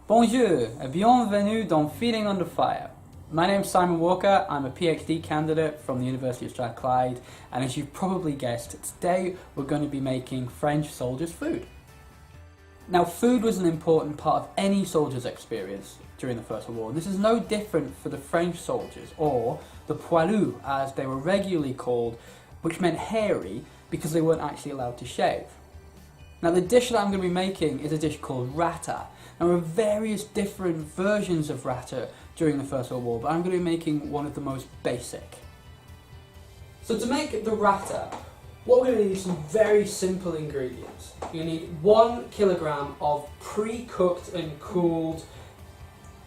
Bonjour et bienvenue dans Feeding Under Fire. My name's Simon Walker, I'm a PhD candidate from the University of Strathclyde, and as you've probably guessed, today we're going to be making French soldiers' food. Now, food was an important part of any soldier's experience during the First World War. This is no different for the French soldiers, or the poilus as they were regularly called, which meant hairy because they weren't actually allowed to shave. Now, the dish that I'm going to be making is a dish called rata. Now, there are various different versions of rata during the First World War, but I'm going to be making one of the most basic. So to make the rata, what we're going to need is some very simple ingredients. You need 1 kilogram of pre-cooked and cooled,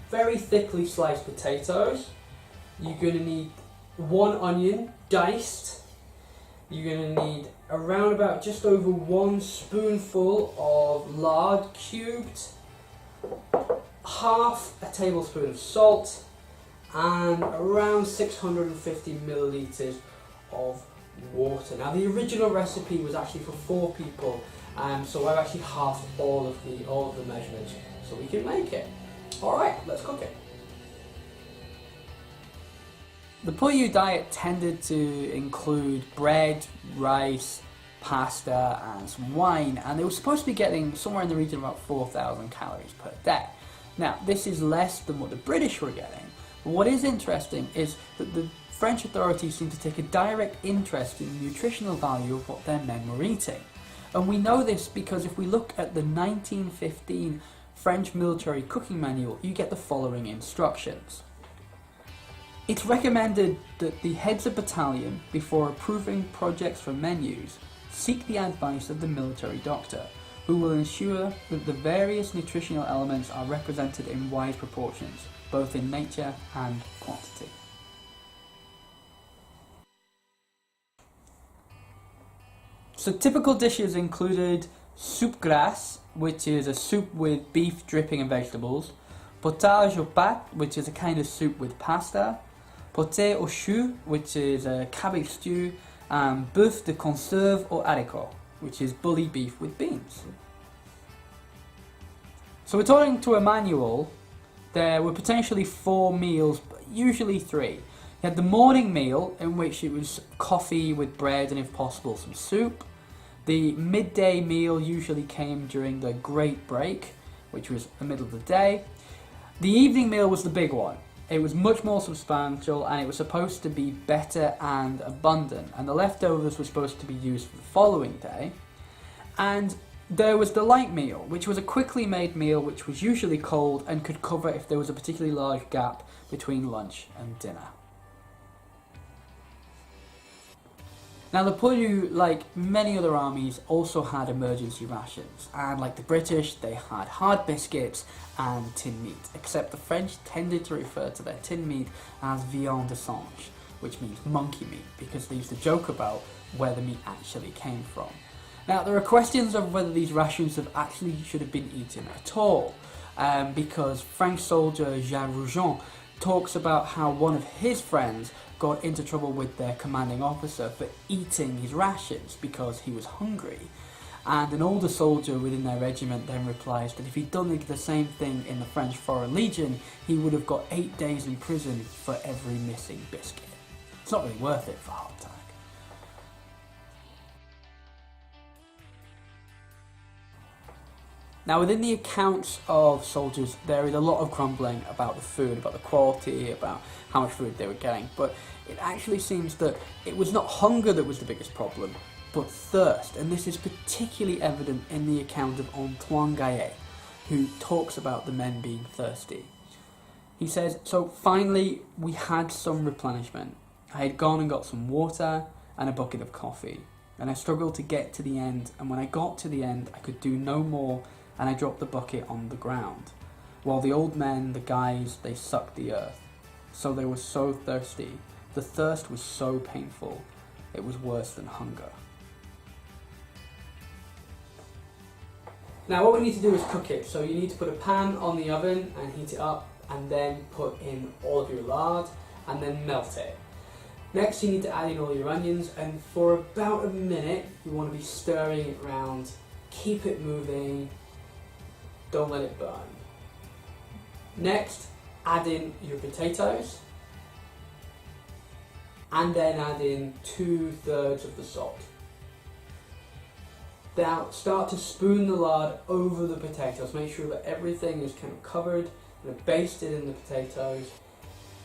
very thickly sliced potatoes. You're going to need 1 onion, diced. You're going to need around about just over 1 spoonful of lard cubed, half a tablespoon of salt, and around 650 millilitres of water. Now, the original recipe was actually for 4 people, so I've actually halved all of the measurements so we can make it. Alright, let's cook it. The poilu diet tended to include bread, rice, pasta and some wine, and they were supposed to be getting somewhere in the region of about 4,000 calories per day. Now, this is less than what the British were getting, but what is interesting is that the French authorities seem to take a direct interest in the nutritional value of what their men were eating. And we know this because if we look at the 1915 French military cooking manual, you get the following instructions. It's recommended that the heads of battalion, before approving projects for menus, seek the advice of the military doctor, who will ensure that the various nutritional elements are represented in wise proportions, both in nature and quantity. So typical dishes included soupe grasse, which is a soup with beef dripping and vegetables, potage aux pâtes, which is a kind of soup with pasta, poté aux choux, which is a cabbage stew, and bœuf de conserve aux haricots, which is bully beef with beans. So according to a manual, there were potentially 4 meals, but usually 3. You had the morning meal, in which it was coffee with bread and if possible some soup. The midday meal usually came during the Great Break, which was the middle of the day. The evening meal was the big one. It was much more substantial and it was supposed to be better and abundant, and the leftovers were supposed to be used for the following day. And there was the light meal, which was a quickly made meal which was usually cold and could cover if there was a particularly large gap between lunch and dinner. Now, the poilu, like many other armies, also had emergency rations, and like the British, they had hard biscuits and tinned meat, except the French tended to refer to their tinned meat as viande de singe, which means monkey meat, because they used to joke about where the meat actually came from. Now, there are questions of whether these rations should have been eaten at all, because French soldier Jean Rougon talks about how one of his friends got into trouble with their commanding officer for eating his rations because he was hungry. And an older soldier within their regiment then replies that if he'd done the same thing in the French Foreign Legion, he would have got 8 days in prison for every missing biscuit. It's not really worth it for a heart attack. Now, within the accounts of soldiers, there is a lot of grumbling about the food, about the quality, about how much food they were getting, but it actually seems that it was not hunger that was the biggest problem, but thirst, and this is particularly evident in the account of Antoine Gaillet, who talks about the men being thirsty. He says, "So finally we had some replenishment. I had gone and got some water and a bucket of coffee, and I struggled to get to the end, and when I got to the end I could do no more, and I dropped the bucket on the ground, while the old men, the guys, they sucked the earth. So they were so thirsty. The thirst was so painful. It was worse than hunger." Now, what we need to do is cook it. So you need to put a pan on the oven and heat it up, and then put in all of your lard and then melt it. Next, you need to add in all your onions, and for about a minute you want to be stirring it around. Keep it moving. Don't let it burn. Next, add in your potatoes, and then add in 2/3 of the salt. Now start to spoon the lard over the potatoes. Make sure that everything is kind of covered and basted in the potatoes,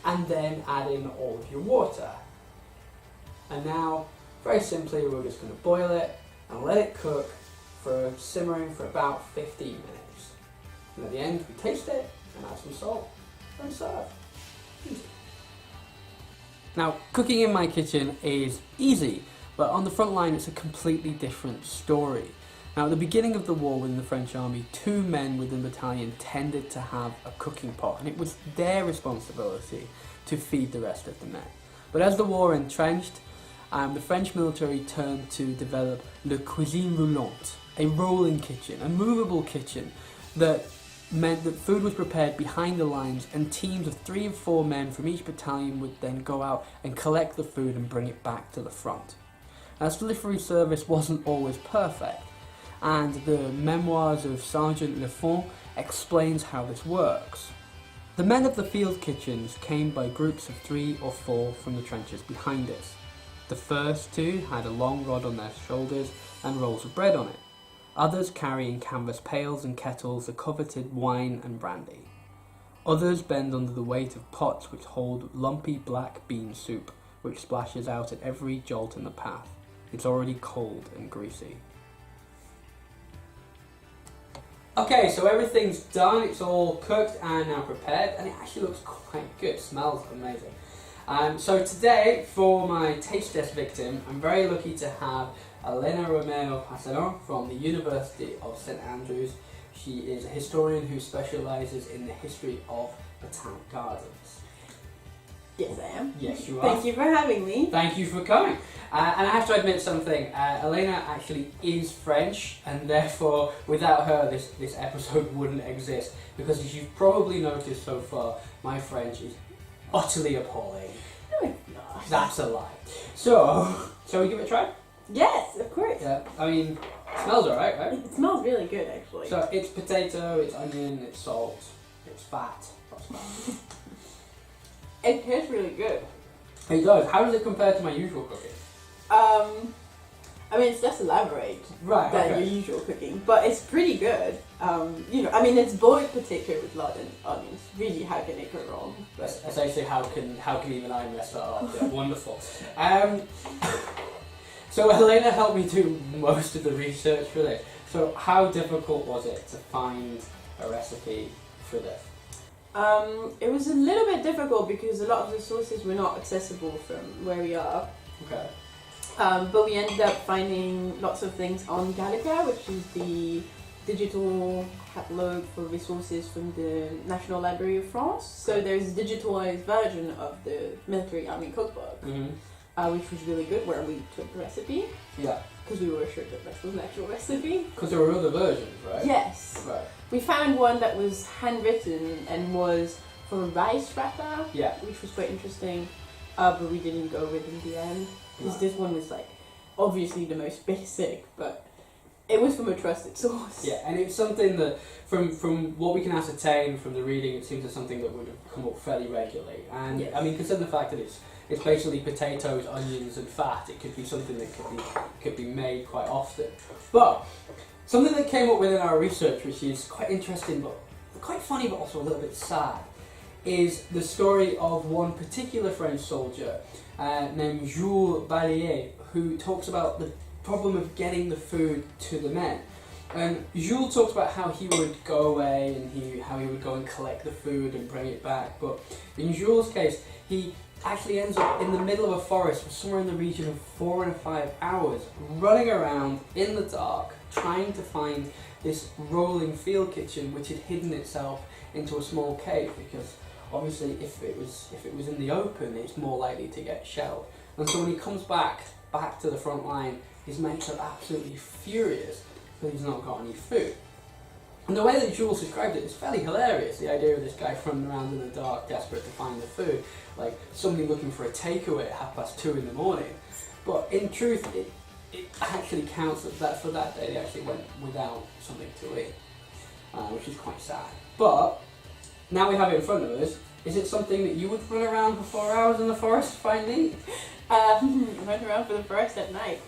and then add in all of your water. And now, very simply, we're just going to boil it and let it cook for simmering for about 15 minutes. And at the end, we taste it and add some salt and serve. Easy. Now, cooking in my kitchen is easy, but on the front line it's a completely different story. Now, at the beginning of the war within the French army, 2 men within the battalion tended to have a cooking pot, and it was their responsibility to feed the rest of the men. But as the war entrenched, the French military turned to develop le cuisine roulante, a rolling kitchen, a movable kitchen that meant that food was prepared behind the lines, and teams of 3 and 4 men from each battalion would then go out and collect the food and bring it back to the front. Now, this delivery service wasn't always perfect, and the Memoirs of Sergeant Lefond explains how this works. The men of the field kitchens came by groups of 3 or 4 from the trenches behind us. The first 2 had a long rod on their shoulders and rolls of bread on it. Others carrying canvas pails and kettles, the coveted wine and brandy. Others bend under the weight of pots which hold lumpy black bean soup, which splashes out at every jolt in the path. It's already cold and greasy. Okay, so everything's done, it's all cooked and now prepared, and it actually looks quite good, smells amazing. So today, for my taste test victim, I'm very lucky to have Elena Romero Passerin from the University of St Andrews. She is a historian who specialises in the history of botanic gardens. Yes, I am. Yes, you are. Thank you for having me. Thank you for coming. And I have to admit something, Elena actually is French, and therefore without her this episode wouldn't exist, because as you've probably noticed so far, my French is utterly appalling. No, it's not. That's a lie. So, shall we give it a try? Yes, of course. Yeah, I mean, it smells alright, right? It smells really good, actually. So it's potato, it's onion, it's salt, it's fat. That's fat. It tastes really good. It does. How does it compare to my usual cooking? I mean, it's less elaborate Right, than okay. your usual cooking, but it's pretty good. I mean, it's boiled potato with lard and onions. Really, how can it go wrong? But Essentially, how can even I mess that up? Yeah, wonderful. So Elena helped me do most of the research for this. So how difficult was it to find a recipe for this? it was a little bit difficult because a lot of the sources were not accessible from where we are. Okay. But we ended up finding lots of things on Gallica, which is the digital catalogue for resources from the National Library of France. So there's a digitalized version of the military army cookbook, which was really good, where we took the recipe. Yeah. Because we were sure that this was an actual recipe. Because there were other versions, right? Yes. Right. We found one that was handwritten and was for rice frata, Yeah. which was quite interesting, but we didn't go with in the end. Because this one was like obviously the most basic, but it was from a trusted source. Yeah, and it's something that, from what we can ascertain from the reading, it seems to something that would have come up fairly regularly. And Yes. I mean, consider the fact that it's basically potatoes, onions, and fat. It could be something that could be made quite often. But something that came up within our research, which is quite interesting, but quite funny, but also a little bit sad, is the story of one particular French soldier named Jules Ballier, who talks about the problem of getting the food to the men. And Jules talks about how he would go away and how he would go and collect the food and bring it back. But in Jules' case, he actually ends up in the middle of a forest for somewhere in the region of 4 and 5 hours, running around in the dark, trying to find this rolling field kitchen which had hidden itself into a small cave, because obviously if it was in the open, it's more likely to get shelled. And so when he comes back to the front line, his mates are absolutely furious because he's not got any food. And the way that Jules described it is fairly hilarious, the idea of this guy running around in the dark, desperate to find the food, like somebody looking for a takeaway at 2:30 in the morning. But in truth, it actually counts that for that day they actually went without something to eat, which is quite sad. But now we have it in front of us, is it something that you would run around for 4 hours in the forest to find and eat? Run around for the forest at night.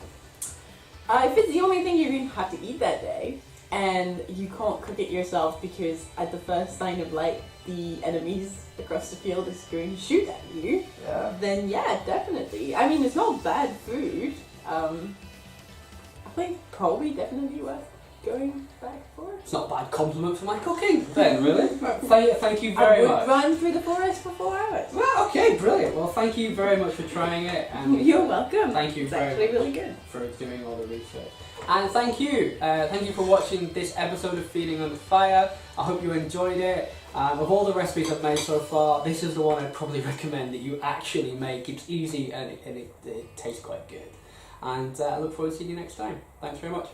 If it's the only thing you're going to have to eat that day, and you can't cook it yourself because at the first sign of light, the enemies across the field is going to shoot at you, then yeah, definitely. I mean, it's not bad food. I think probably definitely worth going back for. It's not a bad compliment for my cooking, then, really. Thank you very much. I would run through the forest for 4 hours. Well, okay, brilliant. Well, thank you very much for trying it. And you're welcome. Thank you it's very actually much really good. for doing all the research. And thank you for watching this episode of Feeding Under Fire. I hope you enjoyed it. Of all the recipes I've made so far, this is the one I'd probably recommend that you actually make. It's easy and it tastes quite good. And I look forward to seeing you next time. Thanks very much.